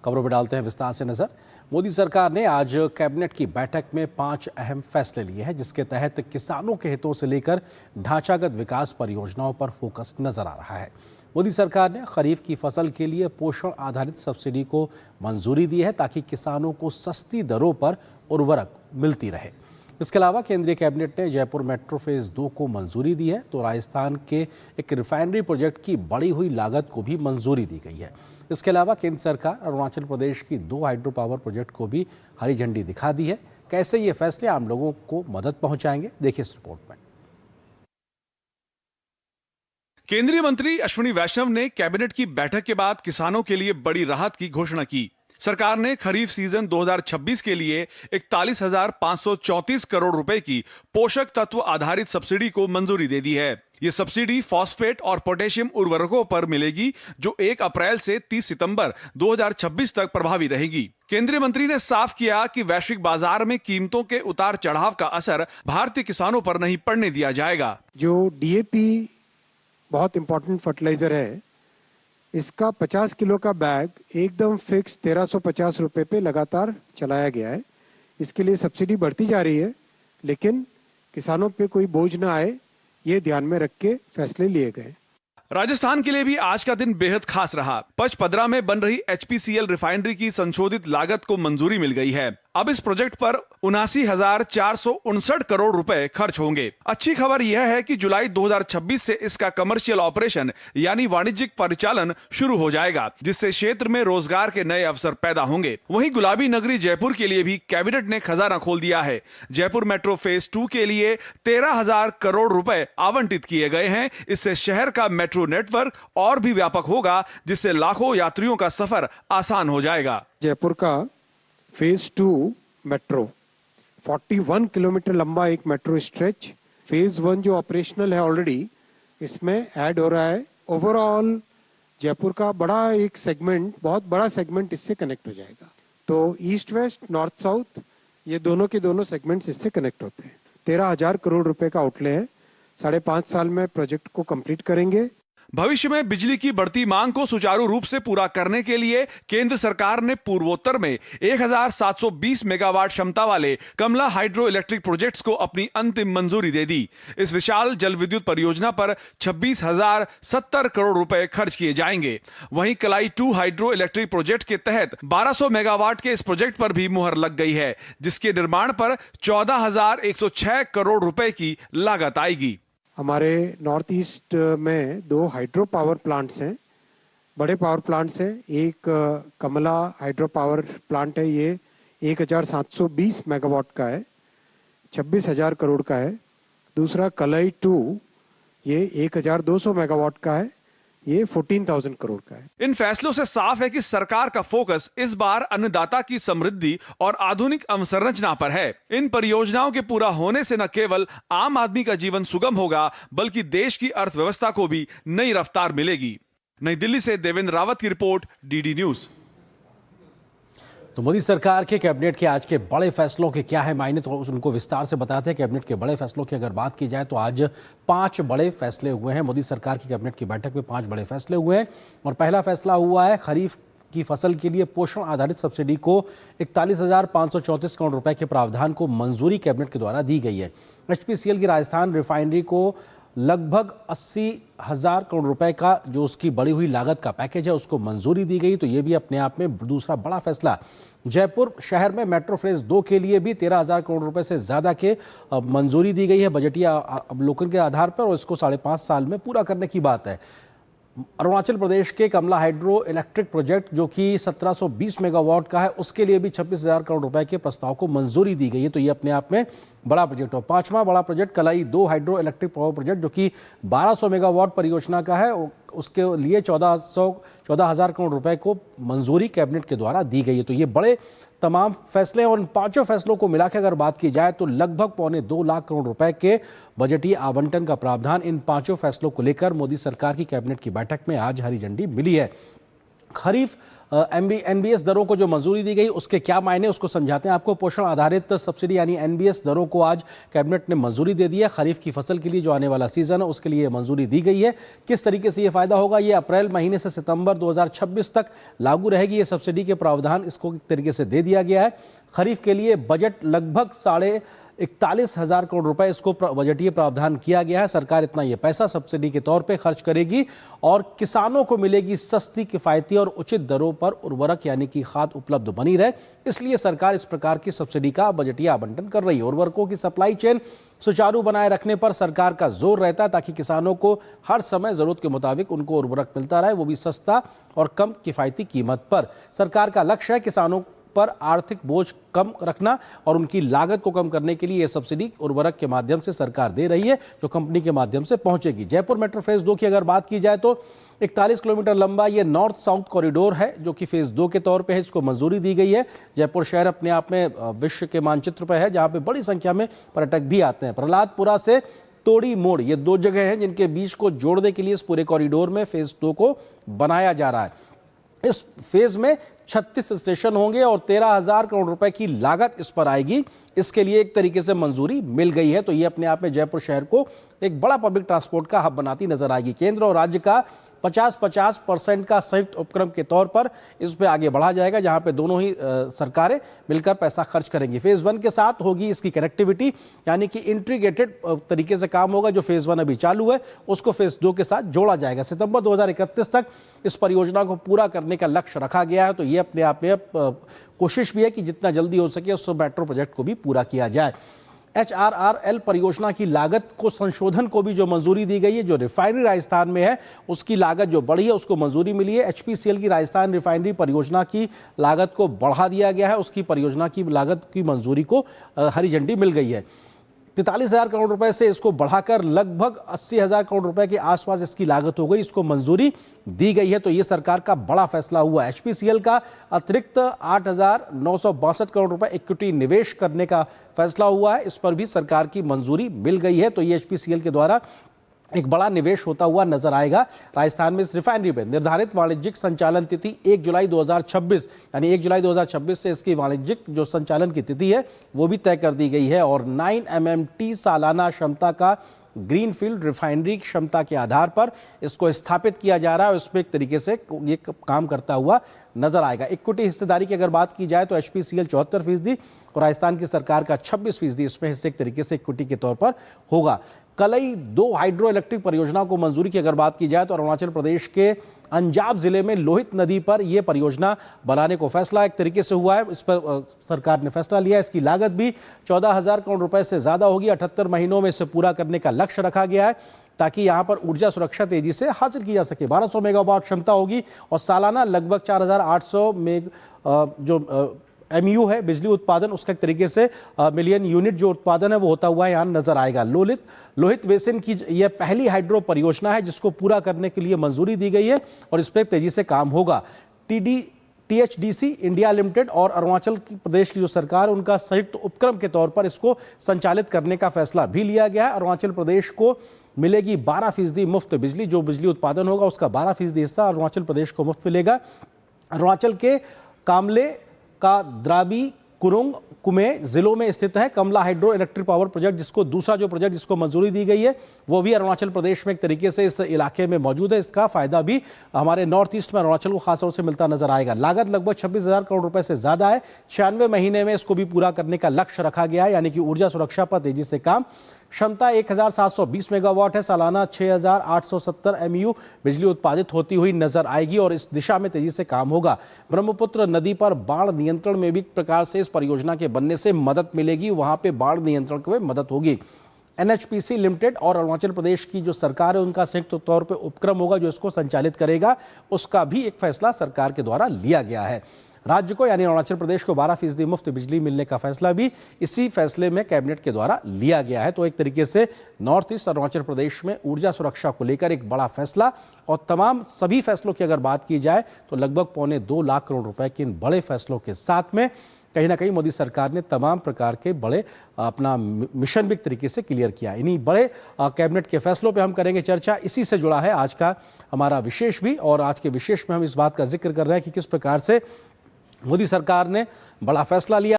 खबरों पर डालते हैं विस्तार से नजर। मोदी सरकार ने आज कैबिनेट की बैठक में 5 अहम फैसले लिए हैं, जिसके तहत किसानों के हितों से लेकर ढांचागत विकास परियोजनाओं पर फोकस नजर आ रहा है। मोदी सरकार ने खरीफ की फसल के लिए पोषण आधारित सब्सिडी को मंजूरी दी है, ताकि किसानों को सस्ती दरों पर उर्वरक मिलती रहे। इसके अलावा केंद्रीय कैबिनेट ने जयपुर मेट्रो फेज 2 को मंजूरी दी है, तो राजस्थान के एक रिफाइनरी प्रोजेक्ट की बढ़ी हुई लागत को भी मंजूरी दी गई है। इसके अलावा केंद्र सरकार अरुणाचल प्रदेश की 2 हाइड्रो पावर प्रोजेक्ट को भी हरी झंडी दिखा दी है। कैसे ये फैसले आम लोगों को मदद पहुंचाएंगे, देखिए इस रिपोर्ट में। केंद्रीय मंत्री अश्विनी वैष्णव ने कैबिनेट की बैठक के बाद किसानों के लिए बड़ी राहत की घोषणा की। सरकार ने खरीफ सीजन 2026 के लिए 41,534 करोड़ रुपए की पोषक तत्व आधारित सब्सिडी को मंजूरी दे दी है। ये सब्सिडी फॉस्फेट और पोटेशियम उर्वरकों पर मिलेगी, जो 1 अप्रैल से 30 सितंबर 2026 तक प्रभावी रहेगी। केंद्रीय मंत्री ने साफ किया कि वैश्विक बाजार में कीमतों के उतार चढ़ाव का असर भारतीय किसानों पर नहीं पड़ने दिया जाएगा। जो डीएपी बहुत इंपॉर्टेंट फर्टिलाइजर है, इसका 50 किलो का बैग एकदम फिक्स 1350 रुपए पे लगातार चलाया गया है। इसके लिए सब्सिडी बढ़ती जा रही है, लेकिन किसानों पे कोई बोझ ना आए, ये ध्यान में रख के फैसले लिए गए। राजस्थान के लिए भी आज का दिन बेहद खास रहा। पचपदरा में बन रही एचपीसीएल रिफाइनरी की संशोधित लागत को मंजूरी मिल गई है। अब इस प्रोजेक्ट पर 79,459 करोड़ रुपए खर्च होंगे। अच्छी खबर यह है कि जुलाई 2026 से इसका कमर्शियल ऑपरेशन यानी वाणिज्यिक परिचालन शुरू हो जाएगा, जिससे क्षेत्र में रोजगार के नए अवसर पैदा होंगे। वहीं गुलाबी नगरी जयपुर के लिए भी कैबिनेट ने खजाना खोल दिया है। जयपुर मेट्रो फेज 2 के लिए 13,000 करोड़ रुपए आवंटित किए गए हैं। इससे शहर का मेट्रो नेटवर्क और भी व्यापक होगा, जिससे लाखों यात्रियों का सफर आसान हो जाएगा। जयपुर का फेज 2 मेट्रो 41 किलोमीटर लंबा एक मेट्रो स्ट्रेच, फेज 1 जो ऑपरेशनल है ऑलरेडी, इसमें ऐड हो रहा है। ओवरऑल जयपुर का बड़ा एक सेगमेंट, बहुत बड़ा सेगमेंट इससे कनेक्ट हो जाएगा। तो ईस्ट वेस्ट, नॉर्थ साउथ, ये दोनों के दोनों सेगमेंट्स इससे कनेक्ट होते हैं। 13,000 करोड़ रुपए का आउटले है। 5.5 साल में प्रोजेक्ट को कंप्लीट करेंगे। भविष्य में बिजली की बढ़ती मांग को सुचारू रूप से पूरा करने के लिए केंद्र सरकार ने पूर्वोत्तर में 1,720 मेगावाट क्षमता वाले कमला हाइड्रो इलेक्ट्रिक प्रोजेक्ट्स को अपनी अंतिम मंजूरी दे दी। इस विशाल जल विद्युत परियोजना पर 26,070 करोड़ रुपए खर्च किए जाएंगे। वहीं कलाई 2 हाइड्रो इलेक्ट्रिक प्रोजेक्ट के तहत 1200 मेगावाट के इस प्रोजेक्ट पर भी मुहर लग गई है, जिसके निर्माण पर 14,106 करोड़ रुपए की लागत आएगी। हमारे नॉर्थ ईस्ट में 2 हाइड्रो पावर प्लांट्स हैं, बड़े पावर प्लांट्स हैं। एक कमला हाइड्रो पावर प्लांट है, ये 1,720 मेगावाट का है, 26,000 करोड़ का है। दूसरा कलाई 2, ये 1,200 मेगावाट का है, ये 14,000 करोड़ का है। इन फैसलों से साफ है कि सरकार का फोकस इस बार अन्नदाता की समृद्धि और आधुनिक अवसंरचना पर है। इन परियोजनाओं के पूरा होने से न केवल आम आदमी का जीवन सुगम होगा, बल्कि देश की अर्थव्यवस्था को भी नई रफ्तार मिलेगी। नई दिल्ली से देवेंद्र रावत की रिपोर्ट, डीडी न्यूज। तो मोदी सरकार के कैबिनेट के आज के बड़े फैसलों के क्या है मायने, तो उनको विस्तार से बताते हैं। कैबिनेट के बड़े फैसलों की अगर बात की जाए तो आज 5 बड़े फैसले हुए हैं। मोदी सरकार की कैबिनेट की बैठक में 5 बड़े फैसले हुए हैं। और पहला फैसला हुआ है खरीफ की फसल के लिए पोषण आधारित सब्सिडी को 41,534 करोड़ रुपए के प्रावधान को मंजूरी कैबिनेट के द्वारा दी गई है। एचपीसीएल की राजस्थान रिफाइनरी को लगभग 80,000 करोड़ रुपए का जो उसकी बढ़ी हुई लागत का पैकेज है, उसको मंजूरी दी गई। तो ये भी अपने आप में दूसरा बड़ा फैसला। जयपुर शहर में मेट्रो फेज 2 के लिए भी 13,000 करोड़ रुपए से ज़्यादा के मंजूरी दी गई है बजटीय अवलोकन के आधार पर, और इसको 5.5 साल में पूरा करने की बात है। अरुणाचल प्रदेश के कमला हाइड्रो इलेक्ट्रिक प्रोजेक्ट जो कि 1720 मेगावाट का है, उसके लिए भी 26,000 करोड़ रुपए के प्रस्ताव को मंजूरी दी गई है। तो ये अपने आप में बड़ा प्रोजेक्ट हो। 5वां बड़ा प्रोजेक्ट कलाई 2 हाइड्रो इलेक्ट्रिक पावर प्रोजेक्ट जो कि 1200 मेगावाट परियोजना का है, उसके लिए 14,000 करोड़ रुपए को मंजूरी कैबिनेट के द्वारा दी गई है। तो ये बड़े तमाम फैसले, और इन 5 फैसलों को मिलाकर अगर बात की जाए तो लगभग 2.25 लाख करोड़ रुपए के बजटीय आवंटन का प्रावधान इन 5 फैसलों को लेकर मोदी सरकार की कैबिनेट की बैठक में आज हरी झंडी मिली है। खरीफ एनबीएस दरों को जो मंजूरी दी गई उसके क्या मायने, उसको समझाते हैं आपको। पोषण आधारित सब्सिडी यानी एनबीएस दरों को आज कैबिनेट ने मंजूरी दे दी है। खरीफ की फसल के लिए जो आने वाला सीजन है उसके लिए मंजूरी दी गई है। किस तरीके से ये फायदा होगा, ये अप्रैल महीने से सितंबर 2026 तक लागू रहेगी। ये सब्सिडी के प्रावधान इसको एक तरीके से दे दिया गया है। खरीफ के लिए बजट लगभग 41,500 करोड़ रुपए इसको बजटीय प्रावधान किया गया है। सरकार इतना ये पैसा सब्सिडी के तौर पे खर्च करेगी और किसानों को मिलेगी सस्ती, किफायती और उचित दरों पर उर्वरक यानी कि खाद उपलब्ध बनी रहे। इसलिए सरकार इस प्रकार की सब्सिडी का बजटीय आवंटन कर रही है। उर्वरकों की सप्लाई चेन सुचारू बनाए रखने पर सरकार का जोर रहता है ताकि किसानों को हर समय जरूरत के मुताबिक उनको उर्वरक मिलता रहे, वो भी सस्ता और कम किफायती कीमत पर। सरकार का लक्ष्य है किसानों पर आर्थिक बोझ कम रखना और उनकी लागत को कम करने के लिए यह सब्सिडी उर्वरक के माध्यम से सरकार दे रही है, जो कंपनी के माध्यम से पहुंचेगी। जयपुर मेट्रो फेज 2 की अगर बात की जाए तो 41 किलोमीटर लंबा ये नॉर्थ साउथ कॉरिडोर है जो कि फेज 2 के तौर पे है। इसको मंजूरी दी गई है। जयपुर शहर अपने आप में विश्व के मानचित्र पर है जहां पे बड़ी संख्या में पर्यटक भी आते हैं। प्रहलादपुरा से तोड़ी मोड़, ये 2 जगह हैं जिनके बीच को जोड़ने के लिए इस पूरे कॉरिडोर में फेज 2 को बनाया जा रहा है। इस फेज में 36 स्टेशन होंगे और 13,000 करोड़ रुपए की लागत इस पर आएगी। इसके लिए एक तरीके से मंजूरी मिल गई है। तो ये अपने आप में जयपुर शहर को एक बड़ा पब्लिक ट्रांसपोर्ट का हब बनाती नजर आएगी। केंद्र और राज्य का 50-50% का संयुक्त उपक्रम के तौर पर इस पे आगे बढ़ा जाएगा, जहां पे दोनों ही सरकारें मिलकर पैसा खर्च करेंगी। फेज 1 के साथ होगी इसकी कनेक्टिविटी, यानी कि इंटीग्रेटेड तरीके से काम होगा। जो फेज 1 अभी चालू है उसको फेज 2 के साथ जोड़ा जाएगा। सितंबर 2031 तक इस परियोजना को पूरा करने का लक्ष्य रखा गया है। तो ये अपने आप में कोशिश भी है कि जितना जल्दी हो सके उस मेट्रो प्रोजेक्ट को भी पूरा किया जाए। HRRL परियोजना की लागत को संशोधन को भी जो मंजूरी दी गई है। जो रिफाइनरी राजस्थान में है उसकी लागत जो बढ़ी है उसको मंजूरी मिली है। HPCL की राजस्थान रिफाइनरी परियोजना की लागत को बढ़ा दिया गया है। उसकी परियोजना की लागत की मंजूरी को हरी झंडी मिल गई है। 43,000 करोड़ रुपए से इसको बढ़ाकर लगभग 80,000 करोड़ रुपए के आसपास इसकी लागत हो गई, इसको मंजूरी दी गई है। तो ये सरकार का बड़ा फैसला हुआ। HPCL का अतिरिक्त 8,962 करोड़ रुपए इक्विटी निवेश करने का फैसला हुआ है। इस पर भी सरकार की मंजूरी मिल गई है। तो ये HPCL के द्वारा एक बड़ा निवेश होता हुआ नजर आएगा राजस्थान में। इस रिफाइनरी में निर्धारित वाणिज्यिक संचालन तिथि 1 जुलाई 2026 यानी 1 जुलाई 2026 से इसकी वाणिज्यिक जो संचालन की तिथि है वो भी तय कर दी गई है। और 9 MMT सालाना क्षमता का ग्रीनफील्ड रिफाइनरी क्षमता के आधार पर इसको स्थापित किया जा रहा है। उसमें एक तरीके से ये काम करता हुआ नजर आएगा। इक्विटी हिस्सेदारी की अगर बात की जाए तो HPCL 74% और राजस्थान की सरकार का 26% इसमें हिस्से एक तरीके से इक्विटी के तौर पर होगा। कलई 2 हाइड्रो इलेक्ट्रिक परियोजनाओं को मंजूरी की अगर बात की जाए तो अरुणाचल प्रदेश के अंजाव जिले में लोहित नदी पर यह परियोजना बनाने को फैसला एक तरीके से हुआ है। इस पर सरकार ने फैसला लिया। इसकी लागत भी 14,000 करोड़ रुपए से ज्यादा होगी। 78 महीनों में इसे पूरा करने का लक्ष्य रखा गया है ताकि यहां पर ऊर्जा सुरक्षा तेजी से हासिल की जा सके। 1200 मेगावाट क्षमता होगी और सालाना लगभग 4,800 जो MU है बिजली उत्पादन, उसका एक तरीके से मिलियन यूनिट जो उत्पादन है वो होता हुआ यहाँ नजर आएगा। लोहित बेसिन की यह पहली हाइड्रो परियोजना है जिसको पूरा करने के लिए मंजूरी दी गई है और इस पर तेजी से काम होगा। THDC इंडिया लिमिटेड और अरुणाचल प्रदेश की जो सरकार उनका संयुक्त उपक्रम के तौर पर इसको संचालित करने का फैसला भी लिया गया है। अरुणाचल प्रदेश को मिलेगी 12% मुफ्त बिजली। जो बिजली उत्पादन होगा उसका 12% हिस्सा अरुणाचल प्रदेश को मुफ्त मिलेगा। अरुणाचल के कामले का द्राबी कुरुंग कुमे जिलों में स्थित है कमला हाइड्रो इलेक्ट्रिक पावर प्रोजेक्ट, जिसको दूसरा जो प्रोजेक्ट जिसको मंजूरी दी गई है वो भी अरुणाचल प्रदेश में एक तरीके से इस इलाके में मौजूद है। इसका फायदा भी हमारे नॉर्थ ईस्ट में अरुणाचल को खासतौर से मिलता नजर आएगा। लागत लगभग 26,000 करोड़ रुपए से ज्यादा है। 96 महीने में इसको भी पूरा करने का लक्ष्य रखा गया है, यानी कि ऊर्जा सुरक्षा पर तेजी से काम। क्षमता 1,720 मेगावाट है। सालाना 6,870 MU बिजली उत्पादित होती हुई नजर आएगी और इस दिशा में तेजी से काम होगा। ब्रह्मपुत्र नदी पर बाढ़ नियंत्रण में भी प्रकार से इस परियोजना के बनने से मदद मिलेगी, वहां पे बाढ़ नियंत्रण में मदद होगी। NHPC लिमिटेड और अरुणाचल प्रदेश की जो सरकार है उनका संयुक्त तौर पर उपक्रम होगा जो इसको संचालित करेगा। उसका भी एक फैसला सरकार के द्वारा लिया गया है। राज्य को यानी अरुणाचल प्रदेश को 12% मुफ्त बिजली मिलने का फैसला भी इसी फैसले में कैबिनेट के द्वारा लिया गया है। तो एक तरीके से नॉर्थ ईस्ट अरुणाचल प्रदेश में ऊर्जा सुरक्षा को लेकर एक बड़ा फैसला और तमाम सभी फैसलों की अगर बात की जाए तो लगभग 2.25 लाख करोड़ रुपए के इन बड़े फैसलों के साथ में कहीं ना कहीं मोदी सरकार ने तमाम प्रकार के बड़े अपना मिशन भी एक तरीके से क्लियर किया। इन्हीं बड़े कैबिनेट के फैसलों पे हम करेंगे चर्चा। इसी से जुड़ा है आज का हमारा विशेष भी, और आज के विशेष में हम इस बात का जिक्र कर रहे हैं कि किस प्रकार से मोदी सरकार ने बड़ा फैसला लिया।